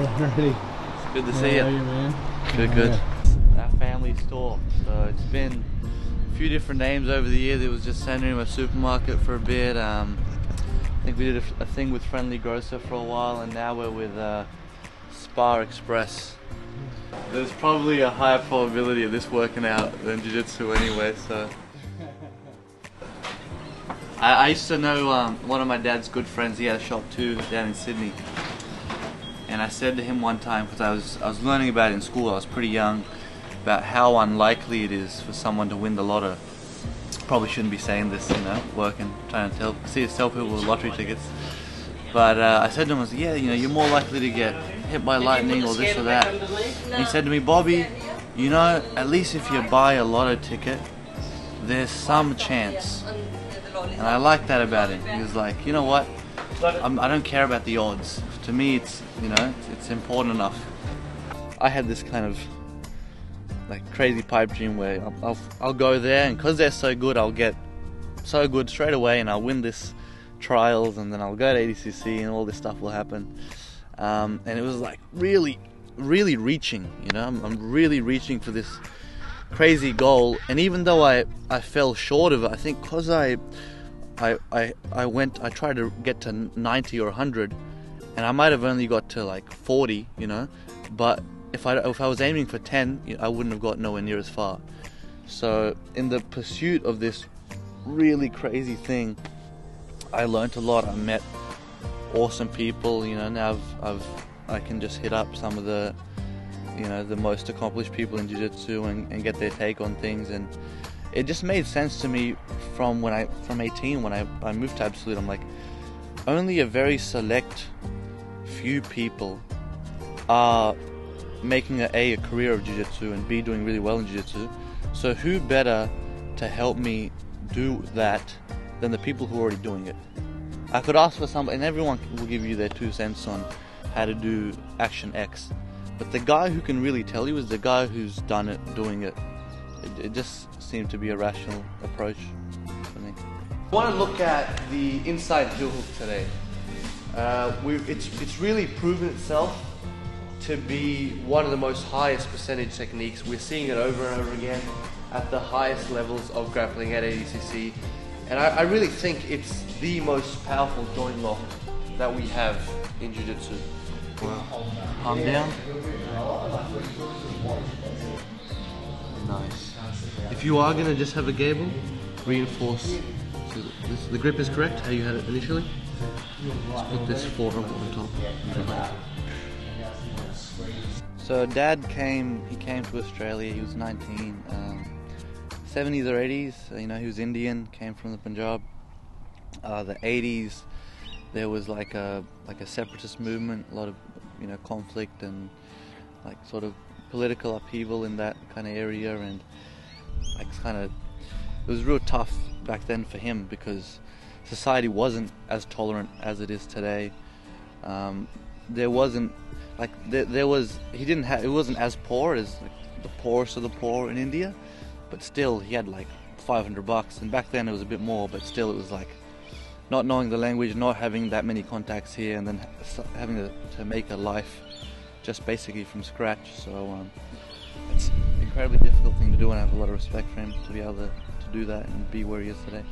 Alrighty. It's good to see you. How are you, man? Good. Our family store. So it's been a few different names over the years. It was just Sandringham a supermarket for a bit. I think we did a thing with Friendly Grocer for a while, and now we're with Spa Express. There's probably a higher probability of this working out than Jiu-Jitsu anyway, so. I used to know one of my dad's good friends. He had a shop too down in Sydney, and I said to him one time, because I was learning about it in school, I was pretty young, about how unlikely it is for someone to win the lotto. Probably shouldn't be saying this, you know, working, trying to see people with lottery tickets. But I said to him, I was, yeah, you know, you're more likely to get hit by lightning or this or that. And he said to me, Bobby, you know, at least if you buy a lotto ticket, there's some chance. And I like that about him. He was like, you know what, I don't care about the odds. To me, it's, you know, it's important enough. I had this kind of like crazy pipe dream where I'll go there, and because they're so good, I'll get so good straight away, and I'll win this trials, and then I'll go to ADCC, and all this stuff will happen. And it was like really reaching, you know. I'm really reaching for this crazy goal, and even though I fell short of it, I think because I tried to get to 90 or 100, and I might have only got to like 40, you know, but if I was aiming for 10, you know, I wouldn't have got nowhere near as far. So in the pursuit of this really crazy thing, I learned a lot. I met awesome people, you know. Now I can just hit up some of the, you know, the most accomplished people in Jiu-Jitsu and get their take on things, and it just made sense to me from 18 when I moved to Absolute. I'm like, only a very select few people are making a career of Jiu-Jitsu and B, doing really well in Jiu-Jitsu. So who better to help me do that than the people who are already doing it? I could ask for somebody, and everyone will give you their 2 cents on how to do action X. But the guy who can really tell you is the guy who's done it, doing it. It just seemed to be a rational approach for me. I want to look at the inside heel hook today. It's really proven itself to be one of the most highest percentage techniques. We're seeing it over and over again at the highest levels of grappling at ADCC. And I really think it's the most powerful joint lock that we have in Jiu-Jitsu. Wow. Calm down. Nice. If you are going to just have a gable, reinforce. So the grip is correct, how you had it initially. Let's put this forearm on top. So Dad came to Australia, he was 19, 70s or 80s, you know, he was Indian, came from the Punjab. The 80s, there was like a separatist movement, a lot of, you know, conflict and like sort of political upheaval in that kind of area, and like it was real tough back then for him because society wasn't as tolerant as it is today. There wasn't like it wasn't as poor as like the poorest of the poor in India, but still he had like $500, and back then it was a bit more, but still it was like not knowing the language, not having that many contacts here, and then having to make a life just basically from scratch. So it's an incredibly difficult thing to do, and I have a lot of respect for him to be able to do that and be where he is today.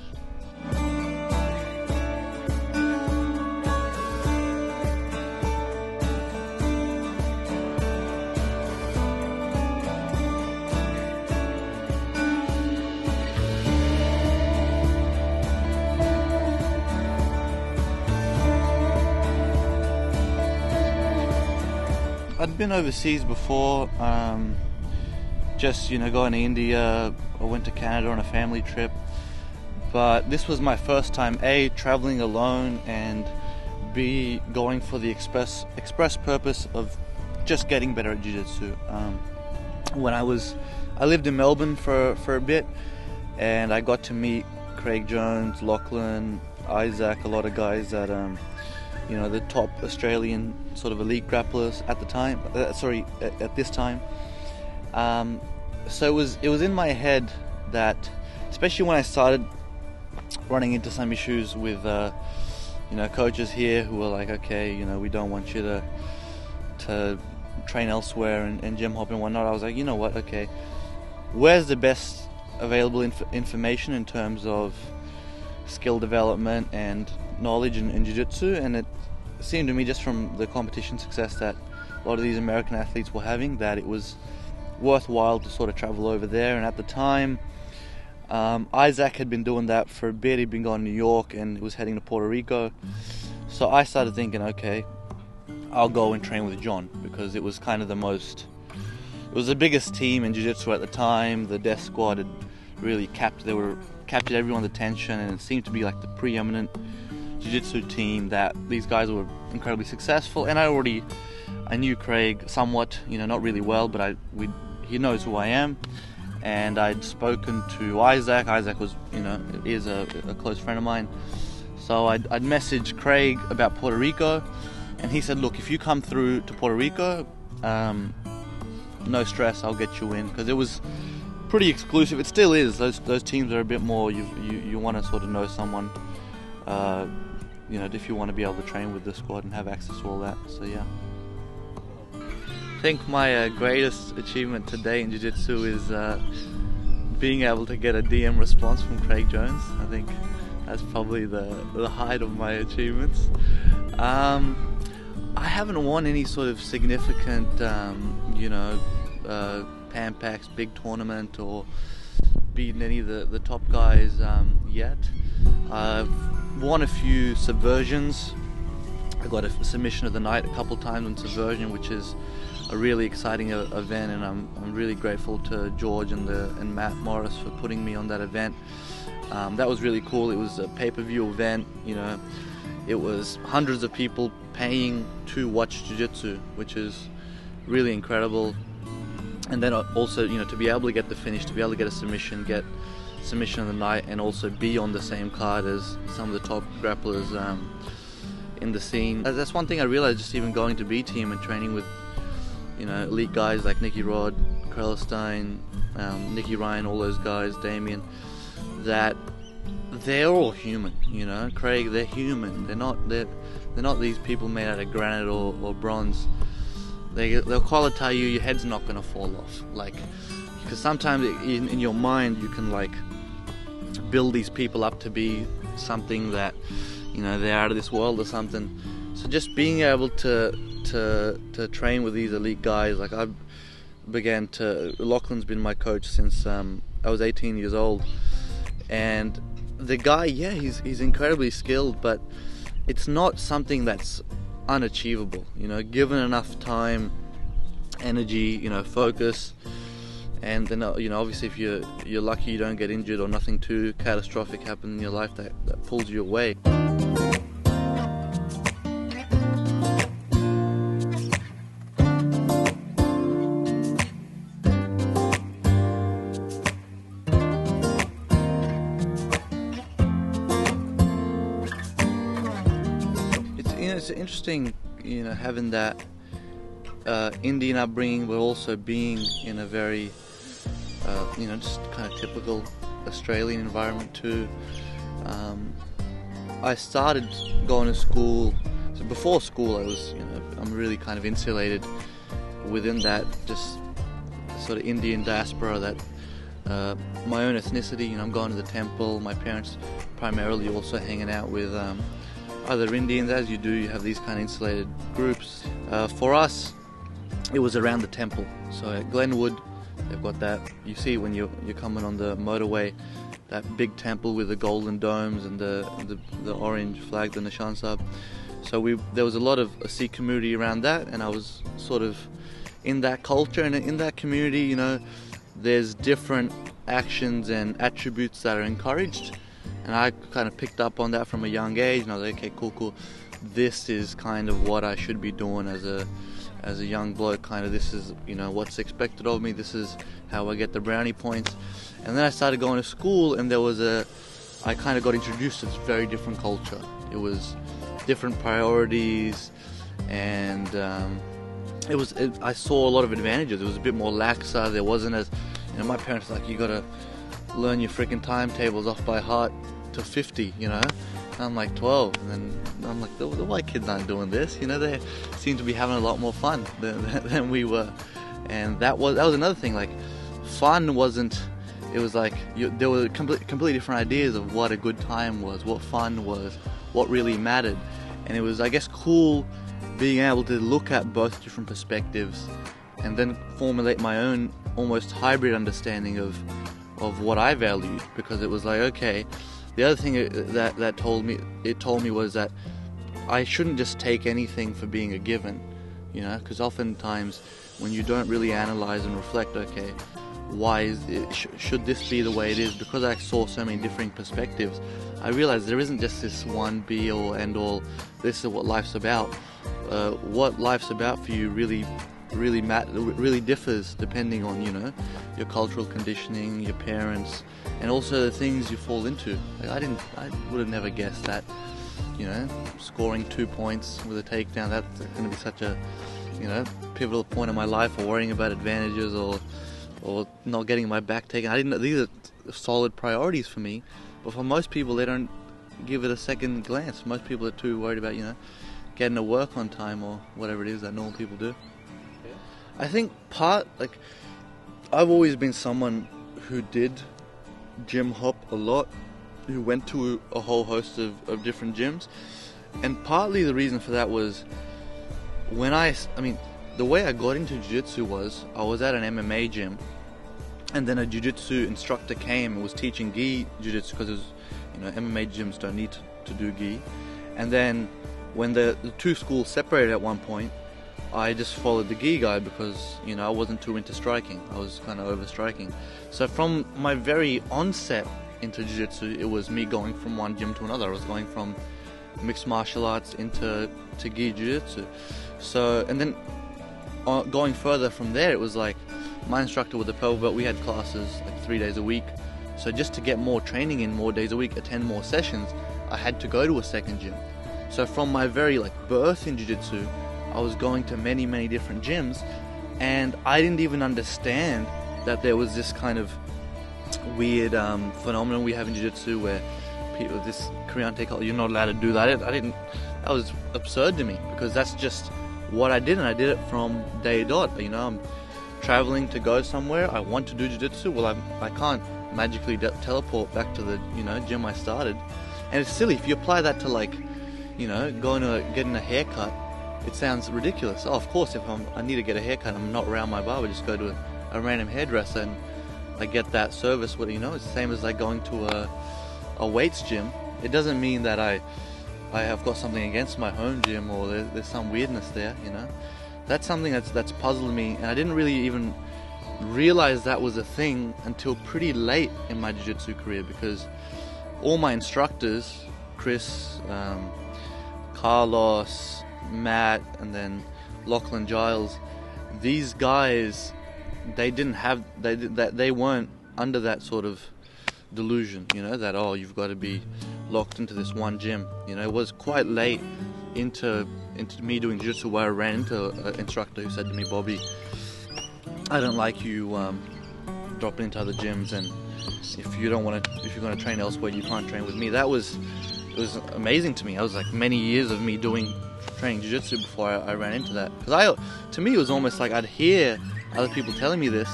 I'd been overseas before, just, you know, going to India. I went to Canada on a family trip, but this was my first time A, traveling alone, and B, going for the express purpose of just getting better at Jiu-Jitsu. I lived in Melbourne for a bit, and I got to meet Craig Jones, Lachlan, Isaac, a lot of guys that you know, the top Australian sort of elite grapplers at the time. At this time. So it was in my head that, especially when I started running into some issues with, you know, coaches here who were like, okay, you know, we don't want you to to train elsewhere and gym hop and whatnot, I was like, you know what, okay, where's the best available information in terms of skill development and knowledge in jiu-jitsu? And it seemed to me, just from the competition success that a lot of these American athletes were having, that it was worthwhile to sort of travel over there. And at the time, Isaac had been doing that for a bit. He'd been going to New York and was heading to Puerto Rico. So I started thinking, okay, I'll go and train with John, because it was kind of it was the biggest team in jiu-jitsu at the time. The Death Squad had really captured everyone's attention, and it seemed to be like the preeminent jiu-jitsu team, that these guys were incredibly successful. And I knew Craig somewhat, not really well, but he knows who I am. And I'd spoken to Isaac. Isaac was, is a close friend of mine. So I'd messaged Craig about Puerto Rico, and he said, look, if you come through to Puerto Rico, no stress, I'll get you in, because it was pretty exclusive. It still is. Those teams are a bit more, you want to sort of know someone, if you want to be able to train with the squad and have access to all that. So yeah. I think my greatest achievement today in jiu-jitsu is being able to get a DM response from Craig Jones. I think that's probably the height of my achievements. I haven't won any sort of significant, Pan-Pacs big tournament or beaten any of the top guys yet. I've won a few subversions. I got a submission of the night a couple times on subversion, which is a really exciting event, and I'm really grateful to George and Matt Morris for putting me on that event. That was really cool. It was a pay-per-view event. It was hundreds of people paying to watch jiu-jitsu, which is really incredible. And then also, to be able to get the finish, to be able to get a submission, get submission of the night, and also be on the same card as some of the top grapplers in the scene. That's one thing I realized, just even going to B Team and training with elite guys like Nicky Rod, Krellstein, Nicky Ryan, all those guys, Damien, that they're all human. Craig, they're human. They're not these people made out of granite or bronze. They'll qualify you, your head's not going to fall off. Because sometimes in your mind you can build these people up to be something that they're out of this world or something. So just being able to train with these elite guys, Lachlan's been my coach since I was 18 years old, and the guy, he's incredibly skilled, but it's not something that's unachievable. Given enough time, energy, focus, and then obviously if you're lucky you don't get injured or nothing too catastrophic happens in your life that pulls you away. It's interesting, having that Indian upbringing, but also being in a very, just kind of typical Australian environment too. I started going to school. So before school, I'm really kind of insulated within that just sort of Indian diaspora, that my own ethnicity. I'm going to the temple. My parents primarily also hanging out with other Indians. As you do, you have these kind of insulated groups. For us, it was around the temple. So at Glenwood, they've got that. You see when you're coming on the motorway, that big temple with the golden domes and the orange flag, the Nishan Sahib. So there was a lot of a Sikh community around that, and I was sort of in that culture, and in that community, there's different actions and attributes that are encouraged. And I kind of picked up on that from a young age, and I was like, okay, cool. This is kind of what I should be doing as a young bloke. Kind of, this is what's expected of me. This is how I get the brownie points. And then I started going to school, and I kind of got introduced to this very different culture. It was different priorities, and I saw a lot of advantages. It was a bit more laxer. There wasn't as, my parents were like, you got to learn your freaking timetables off by heart to 50, I'm like 12, and then I'm like, the white kids aren't doing this, you know, they seem to be having a lot more fun than we were. And that was another thing, like, fun wasn't, it was like, there were completely different ideas of what a good time was, what fun was, what really mattered. And it was, I guess, cool being able to look at both different perspectives and then formulate my own almost hybrid understanding of what I valued, because it was like, okay, the other thing that told me was that I shouldn't just take anything for being a given, you know, because oftentimes when you don't really analyze and reflect, okay, why is it, should this be the way it is? Because I saw so many differing perspectives, I realized there isn't just this one be all end all, this is what life's about. What life's about for you really differs depending on, you know, your cultural conditioning, your parents, and also the things you fall into. Like I would have never guessed that, you know, scoring 2 points with a takedown, that's going to be such a, you know, pivotal point in my life, or worrying about advantages, or not getting my back taken. I didn't know these are solid priorities for me, but for most people they don't give it a second glance. Most people are too worried about, you know, getting to work on time or whatever it is that normal people do. I think I've always been someone who did gym hop a lot, who went to a whole host of different gyms, and partly the reason for that was when I mean, the way I got into jiu-jitsu was, I was at an MMA gym, and then a jiu-jitsu instructor came and was teaching gi jiu-jitsu, because, you know, MMA gyms don't need to do gi. And then when the two schools separated at one point, I just followed the gi guy because, you know, I wasn't too into striking. I was kind of over striking. So from my very onset into jiu-jitsu, it was me going from one gym to another. I was going from mixed martial arts into gi jiu-jitsu. So, and then going further from there, it was like my instructor with the purple belt, we had classes like 3 days a week. So just to get more training in, more days a week, attend more sessions, I had to go to a second gym. So from my very birth in jiu-jitsu, I was going to many different gyms, and I didn't even understand that there was this kind of weird phenomenon we have in jiu-jitsu where people, this Kriante culture, you're not allowed to do that. That was absurd to me, because that's just what I did, and I did it from day dot. You know, I'm traveling to go somewhere, I want to do jiu-jitsu, well, I can't magically teleport back to the, you know, gym I started. And it's silly, if you apply that to, you know, getting a haircut, it sounds ridiculous. Oh, of course, if I need to get a haircut, I'm not around my barber, just go to a random hairdresser and I get that service. What, you know, it's the same as going to a weights gym. It doesn't mean that I have got something against my home gym, or there's some weirdness there, you know. That's something that's puzzled me, and I didn't really even realize that was a thing until pretty late in my jiu-jitsu career, because all my instructors, Chris, Carlos, Matt, and then Lachlan Giles, these guys, they weren't under that sort of delusion, you know, that, oh, you've got to be locked into this one gym. You know, it was quite late into me doing jiu-jitsu where I ran into an instructor who said to me, Bobby, I don't like you dropping into other gyms, and if you're going to train elsewhere, you can't train with me. It was amazing to me. I was like many years of me training jiu-jitsu before I ran into that. Because to me, it was almost like I'd hear other people telling me this,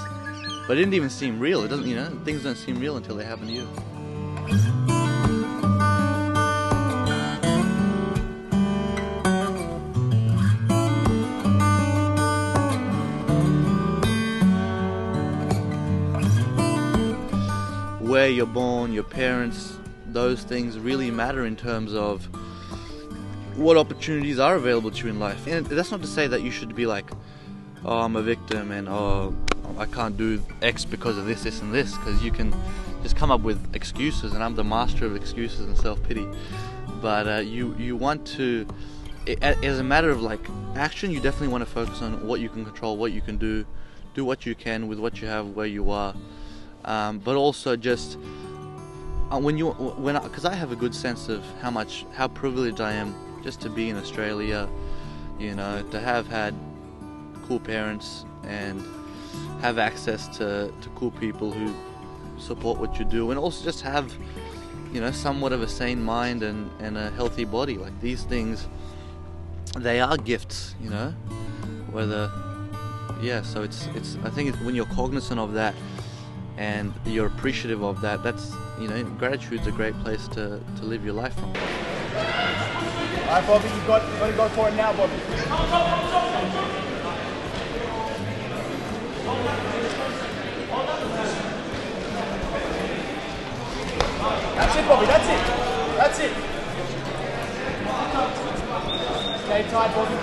but it didn't even seem real. It doesn't, you know, things don't seem real until they happen to you. Where you're born, your parents, those things really matter in terms of what opportunities are available to you in life. And that's not to say that you should be like, oh, I'm a victim, and oh, I can't do X because of this, and this, because you can just come up with excuses, and I'm the master of excuses and self-pity. But you want to, as a matter of action, you definitely want to focus on what you can control, what you can do what you can with what you have, where you are. But also just because I have a good sense of how privileged I am just to be in Australia, you know, to have had cool parents and have access to cool people who support what you do, and also just have you know, somewhat of a sane mind and a healthy body. Like, these things, they are gifts, you know, whether, yeah, so it's I think when you're cognizant of that and you're appreciative of that, that's, you know, gratitude's a great place to live your life from. Alright, Bobby, you've got to go for it now, Bobby. That's it, Bobby, that's it. That's it. Stay tight, Bobby.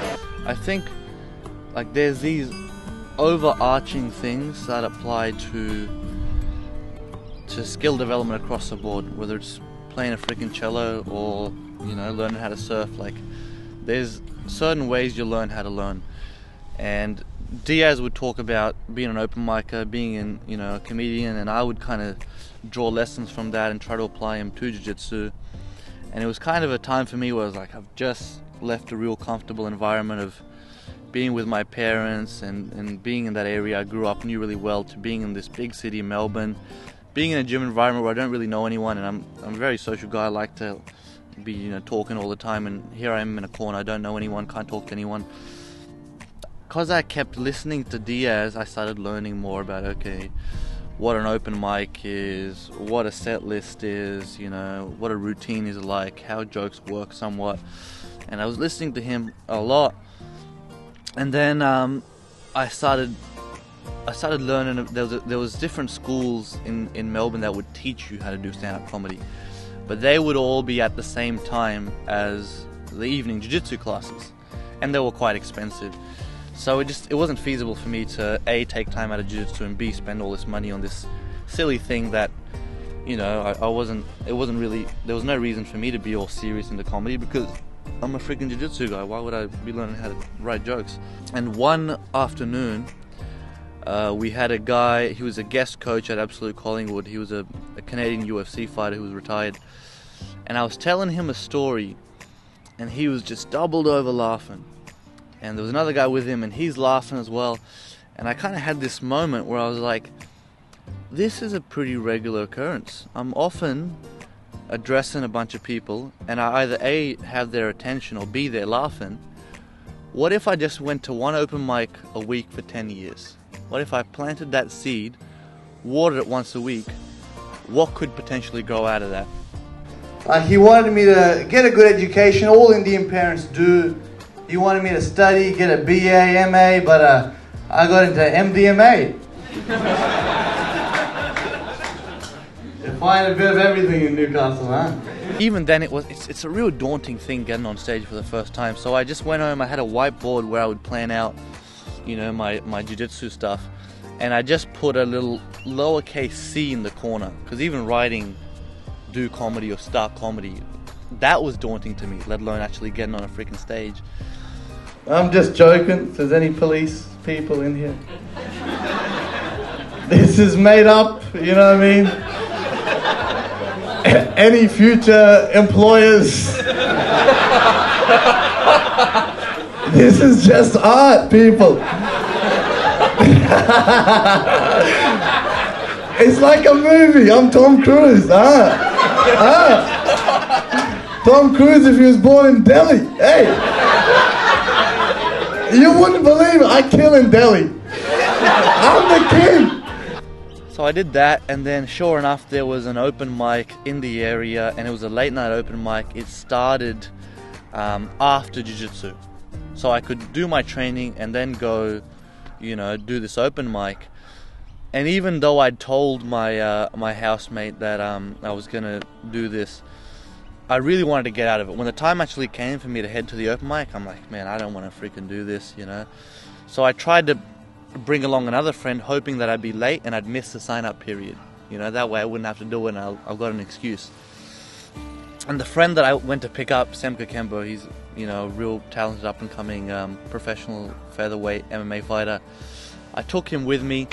I think, like, there's these overarching things that apply to skill development across the board, whether it's playing a freaking cello or, you know, learning how to surf. Like, there's certain ways you learn how to learn. And Diaz would talk about being an open micer, being you know, a comedian, and I would kind of draw lessons from that and try to apply them to jiu-jitsu. And it was kind of a time for me where I was like, I've just left a real comfortable environment of being with my parents and being in that area I grew up, knew really well, to being in this big city, Melbourne, being in a gym environment where I don't really know anyone, and I'm a very social guy. I like to be, you know, talking all the time, and here I am in a corner, I don't know anyone, can't talk to anyone. Because I kept listening to Diaz, I started learning more about, okay, what an open mic is, what a set list is, you know, what a routine is like, how jokes work somewhat. And I was listening to him a lot. And then I started learning. There was different schools in Melbourne that would teach you how to do stand-up comedy, but they would all be at the same time as the evening jiu-jitsu classes, and they were quite expensive. So it wasn't feasible for me to A, take time out of jiu-jitsu, and B, spend all this money on this silly thing that, you know, it wasn't really, there was no reason for me to be all serious into comedy because I'm a freaking jiu-jitsu guy. Why would I be learning how to write jokes? And one afternoon, we had a guy, he was a guest coach at Absolute Collingwood. He was a Canadian UFC fighter who was retired. And I was telling him a story, and he was just doubled over laughing. And there was another guy with him, and he's laughing as well. And I kind of had this moment where I was like, this is a pretty regular occurrence. I'm often addressing a bunch of people, and I either A, have their attention, or B, they're laughing. What if I just went to one open mic a week for 10 years? What if I planted that seed, watered it once a week? What could potentially grow out of that? He wanted me to get a good education. All Indian parents do. He wanted me to study, get a BA, MA, but I got into MDMA. You find a bit of everything in Newcastle, huh? Even then, it's a real daunting thing getting on stage for the first time. So I just went home. I had a whiteboard where I would plan out, you know, my jiu-jitsu stuff, and I just put a little lowercase c in the corner, because even writing do comedy or start comedy, that was daunting to me, let alone actually getting on a freaking stage. I'm just joking, if there's any police people in here. This is made up, you know what I mean? Any future employers? This is just art, people. It's like a movie. I'm Tom Cruise. Tom Cruise if he was born in Delhi. Hey. You wouldn't believe it. I kill in Delhi. I'm the king. So I did that, and then sure enough, there was an open mic in the area, and it was a late night open mic. It started after jiu-jitsu. So I could do my training and then go, you know, do this open mic. And even though I'd told my my housemate that I was gonna do this, I really wanted to get out of it. When the time actually came for me to head to the open mic, I'm like, man, I don't want to freaking do this, you know. So I tried to bring along another friend, hoping that I'd be late and I'd miss the sign-up period. You know, that way I wouldn't have to do it, and I've got an excuse. And the friend that I went to pick up, Semka Kembo, he's, you know, a real talented up-and-coming professional featherweight MMA fighter. I took him with me,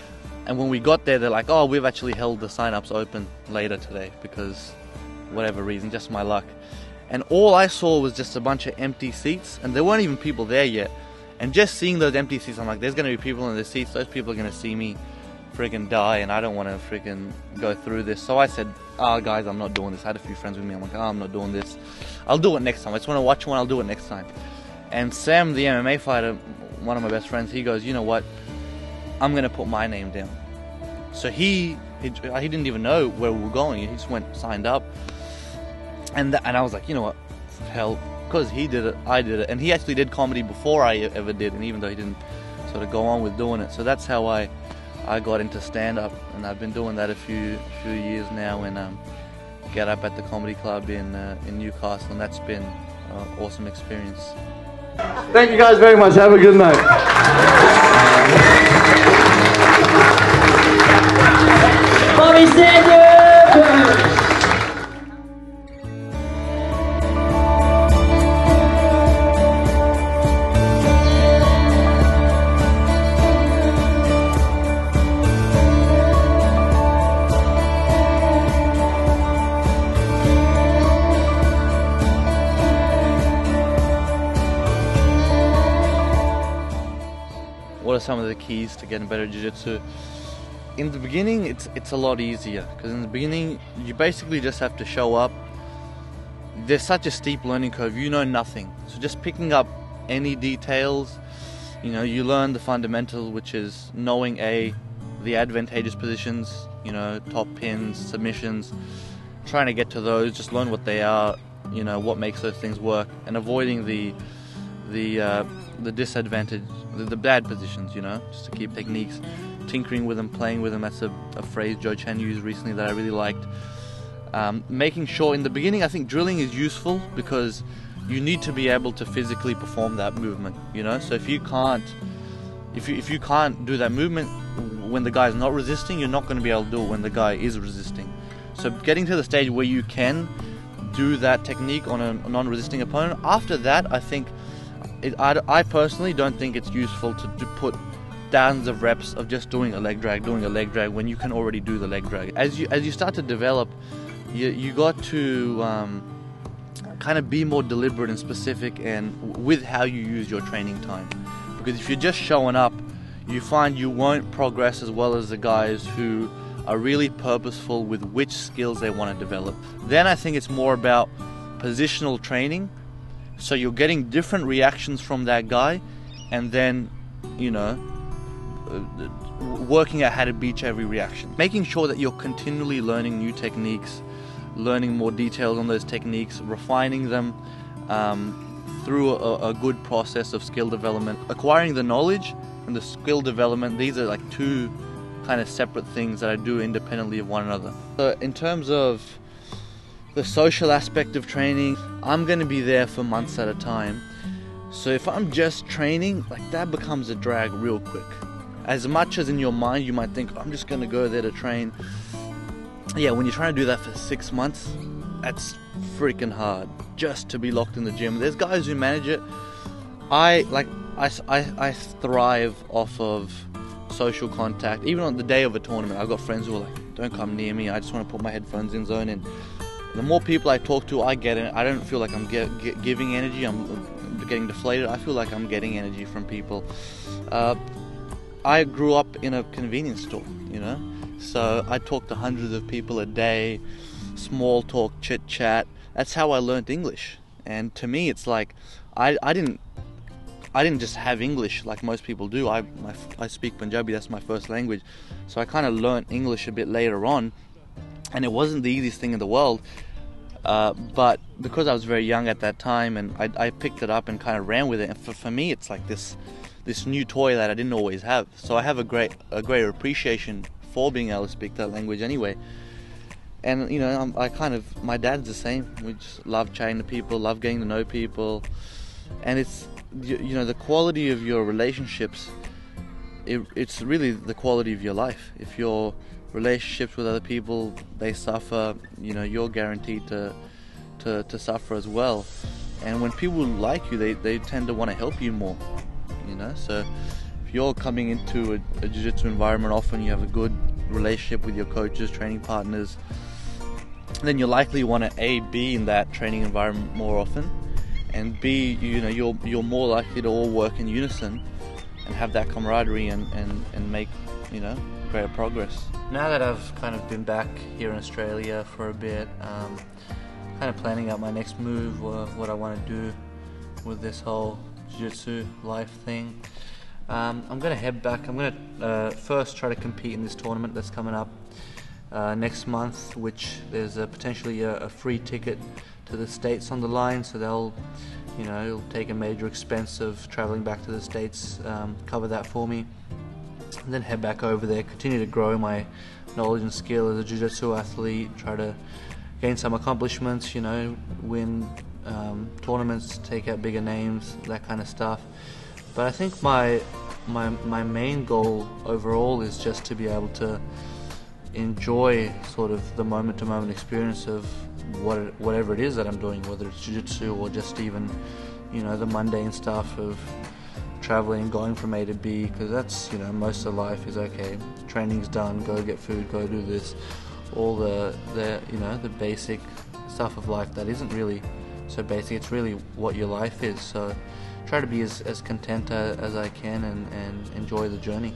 and when we got there, they're like, oh, we've actually held the sign-ups open later today because whatever reason, just my luck. And all I saw was just a bunch of empty seats, and there weren't even people there yet. And just seeing those empty seats, I'm like, there's going to be people in the seats, those people are going to see me, freaking die, and I don't want to freaking go through this. So I said, guys, I'm not doing this. I had a few friends with me. I'm like, I'm not doing this. I'll do it next time. I just want to watch one. I'll do it next time. And Sam, the MMA fighter, one of my best friends, he goes, you know what? I'm going to put my name down. So he didn't even know where we were going. He just signed up. And I was like, you know what? Hell, because he did it, I did it. And he actually did comedy before I ever did, and even though he didn't sort of go on with doing it. So that's how I got into stand-up, and I've been doing that a few years now, and get up at the comedy club in Newcastle, and that's been an awesome experience. Thank you guys very much. Have a good night. Bobby Sanders! What are some of the keys to getting better at jiu-jitsu? In the beginning, it's a lot easier, because in the beginning you basically just have to show up. There's such a steep learning curve, you know nothing. So just picking up any details, you learn the fundamental, which is knowing the advantageous positions, top pins, submissions, trying to get to those, just learn what they are, what makes those things work, and avoiding the disadvantage, the bad positions, just to keep techniques, tinkering with them, playing with them. That's a phrase Joe Chen used recently that I really liked. Making sure in the beginning, I think drilling is useful because you need to be able to physically perform that movement, so if you can't do that movement when the guy's not resisting, you're not going to be able to do it when the guy is resisting. So getting to the stage where you can do that technique on a non-resisting opponent, after that I think I personally don't think it's useful to put thousands of reps of just doing a leg drag when you can already do the leg drag. As you start to develop, you got to kind of be more deliberate and specific and with how you use your training time. Because if you're just showing up, you find you won't progress as well as the guys who are really purposeful with which skills they want to develop. Then I think it's more about positional training. So you're getting different reactions from that guy, and then, working out how to beat every reaction. Making sure that you're continually learning new techniques, learning more details on those techniques, refining them through a good process of skill development. Acquiring the knowledge and the skill development, these are like two kind of separate things that I do independently of one another. So in terms of the social aspect of training, I'm going to be there for months at a time. So if I'm just training, that becomes a drag real quick. As much as in your mind you might think, I'm just going to go there to train. Yeah, when you're trying to do that for 6 months, that's freaking hard just to be locked in the gym. There's guys who manage it. I thrive off of social contact. Even on the day of a tournament, I've got friends who are like, don't come near me, I just want to put my headphones in, zone in. The more people I talk to, I get it. I don't feel like I'm giving energy, I'm getting deflated. I feel like I'm getting energy from people. I grew up in a convenience store, so I talk to hundreds of people a day, small talk, chit chat. That's how I learned English. And to me, it's like I didn't just have English like most people do. I speak Punjabi, that's my first language. So I kind of learned English a bit later on. And it wasn't the easiest thing in the world, but because I was very young at that time, and I picked it up and kind of ran with it. And for me, it's like this new toy that I didn't always have. So I have a greater appreciation for being able to speak that language anyway. And my dad's the same. We just love chatting to people, love getting to know people, and it's the quality of your relationships. It's really the quality of your life. If your relationships with other people, they suffer, you're guaranteed to suffer as well. And when people like you, they tend to want to help you more, so if you're coming into a jiu-jitsu environment, often you have a good relationship with your coaches, training partners, then you'll likely want to A, be in that training environment more often, and B, you're more likely to all work in unison have that camaraderie and make, you know, greater progress. Now that I've kind of been back here in Australia for a bit, kind of planning out my next move, or what I want to do with this whole jiu-jitsu life thing. I'm going to head back. I'm going to first try to compete in this tournament that's coming up next month, which there's potentially a free ticket to the States on the line, so they'll, you know, it'll take a major expense of traveling back to the States, cover that for me, and then head back over there, continue to grow my knowledge and skill as a jiu-jitsu athlete, try to gain some accomplishments, you know, win tournaments, take out bigger names, that kind of stuff. But I think my main goal overall is just to be able to enjoy sort of the moment-to-moment experience of whatever it is that I'm doing, whether it's jiu-jitsu or just even, you know, the mundane stuff of traveling, going from A to B, because that's, you know, most of life is okay, training's done, go get food, go do this, all the you know, the basic stuff of life that isn't really so basic, it's really what your life is. So try to be as content as I can and enjoy the journey.